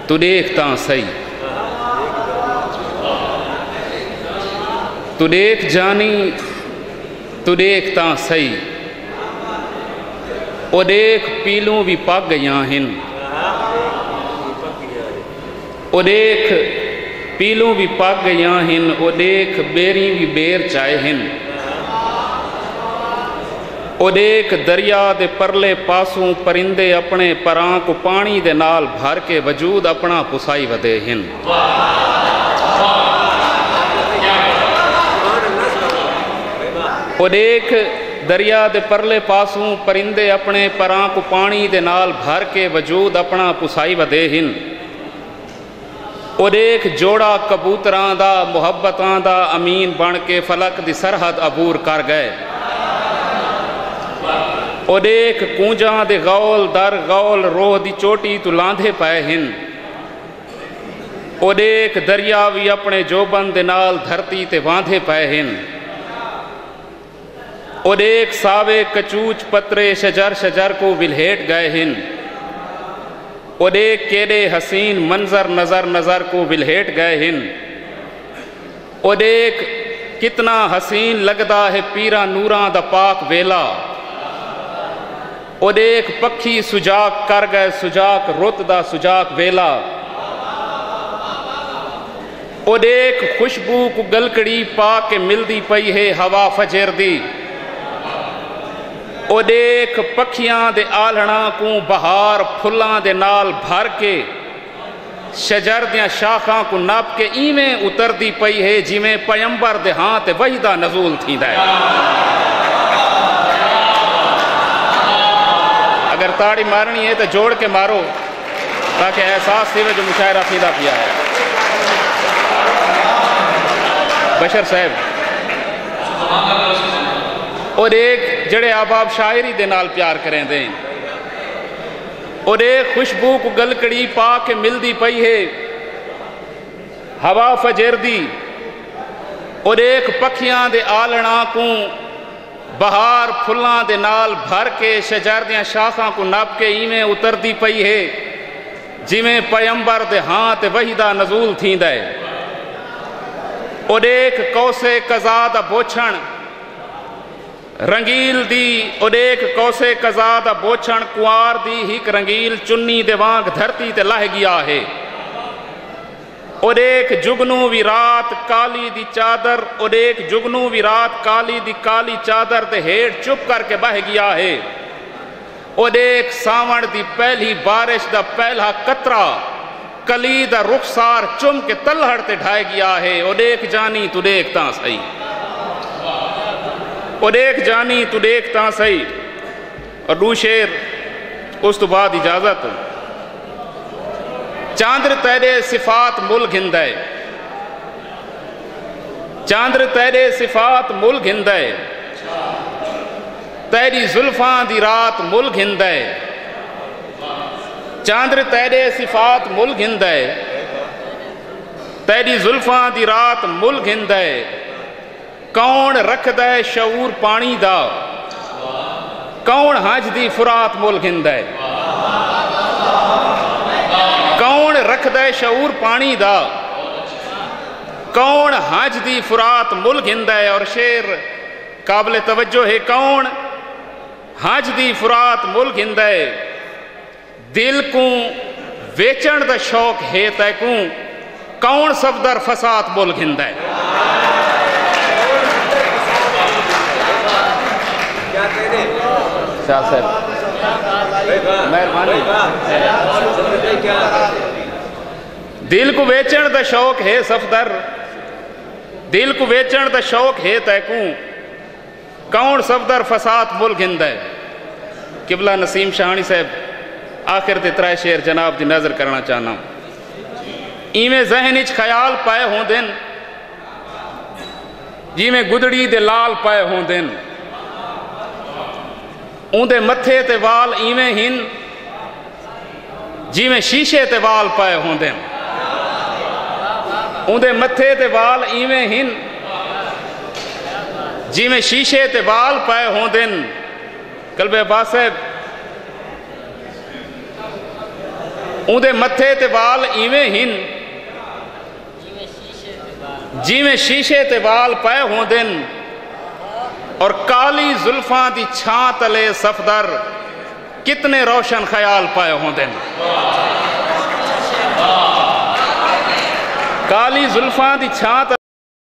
تو دیکھ تاں سہی، تو دیکھ جانی تو دیکھ تاں سہی، او دیکھ پیلوں بھی پک گیاں ہن، او دیکھ پیلوں بھی پک گیاں ہن، او دیکھ بیری بھی بیر چائے ہن، او دیکھ دریا دے پرلے پاسوں پرندے اپنے پراں کو پانی دے نال بھر کے وجود اپنا پسائی ودے ہن۔ او دیکھ دریا دے پرلے پاسوں پرندے اپنے پراں کو پانی دے نال بھر کے وجود اپنا پسائی ودے ہن، او دیکھ جوڑا کبوتراں دا محبتاں دا امین بن کے فلک دی سرحد عبور کر گئے، او دیکھ کونجاں دے غول در غول روح دی چوٹی تو لاندھے پائے ہن، او دیکھ دریا بھی اپنے جوبن دے نال دھرتی تے واندھے پائے ہن، او دیکھ ساوے کچوچ پترے شجر شجر کو ولہیٹ گئے ہن، او دیکھ کیڑے حسین منظر نظر نظر کو ولہیٹ گئے ہن، او دیکھ کتنا حسین لگدا ہے پیرا نوراں دا پاک ویلا، او دیکھ پکھی سجاک کر گئے سجاک رت دا سجاک ویلا، او دیکھ خوشبو کو گلکڑی پا کے ملدی پئی ہے ہوا فجر دی، او دیکھ پکھیاں دے آلھنا کو بہار پھلاں دے نال بھر کے شجر دیاں شاخاں کو ناپ کے ایویں اتر دی پئی ہے جیویں پیمبر دے ہاں تے وحدہ نزول تھیندا ہے۔ اگر تاڑی مارنی ہے تو جوڑ کے مارو تاکہ احساس تھی جو مشاعرہ تھیندا پیا ہے۔ بشر صاحب اور ایک جڑے آباب شاعری دے نال پیار کریں دیں، اور ایک خوشبو کو گلکڑی پا کے ملدی پئی ہے ہوا فجر دی، اور ایک پکھیاں دے آلنا کو بہار پھلاں دے نال بھر کے شجر دیاں شاخاں کو ناپ کے ایویں اتر دی پئی ہے جیویں پیمبر دے ہاں تے وحدہ نزول تھیندا ہے، اور ایک کوسے قضا دا بوچھن رنگیل دی، اور ایک کوسے قضا دا بوچھن کوار دی ہک رنگیل چنی دے وانگ دھرتی تے لہ گیا ہے، اور ایک جگنو وی رات کالی دی چادر، اور ایک جگنو وی رات کالی دی کالی چادر دے ہیٹ چپ کر کے بہ گیا ہے، اور ایک ساون دی پہلی بارش دا پہلا قطرہ کلی دا رخسار چم کے تلہڑ تے ڈھائے گیا ہے، اور ایک جانی تو دیکھ تاں سہی، اور ایک جانی تو دیکھ تاں سہی۔ اور دو شعر اس تو بعد اجازت۔ چاندر تیرے صفات مل گھندے، چاندر تیرے صفات مل گھندے، تیری زلفاں دی رات مل گھندے، چاندر تیرے صفات مل گھندے، تیری زلفاں دی رات مل گھندے، کون رکھ دے شعور پانی دا، کون حج دی فرات مل گھندے، کون رکھ دے شعور پانی دا، کون حج دی فرات مل گھندے۔ اور شعر قابل توجہ ہے، کون حج دی فرات مل گھندے، دل کو ویچن دا شوق ہے تے کو، کون صفدر فساد مل گھندے۔ شاہ صاحب مہربانی، دل کو ویچن دا شوق ہے صفدر، دل کو ویچن دا شوق ہے تے کو، کون صفدر فساد مل گھندے۔ قبلہ نسیم شاہانی صاحب آخر تے ترائے شعر جناب دی نظر کرنا چاہنا، ایویں ذہن اچ خیال پائے ہوں دن جیویں گدڑی دے لال پائے ہوں دن، اون دے متھے تے وال ایویں ہن جیویں شیشے تے وال پائے ہوں دن، اون دے متھے تے وال ایویں ہن جیویں شیشے تے وال پائے ہوں دن۔ قلب عباس صاحب اندے متھے تے وال ایویں ہن جیویں شیشے تے وال پائے ہوں دن اور کالی زلفاں دی چھاں تلے صفدر کتنے روشن خیال پائے ہوں دن کالی زلفاں دی چھاں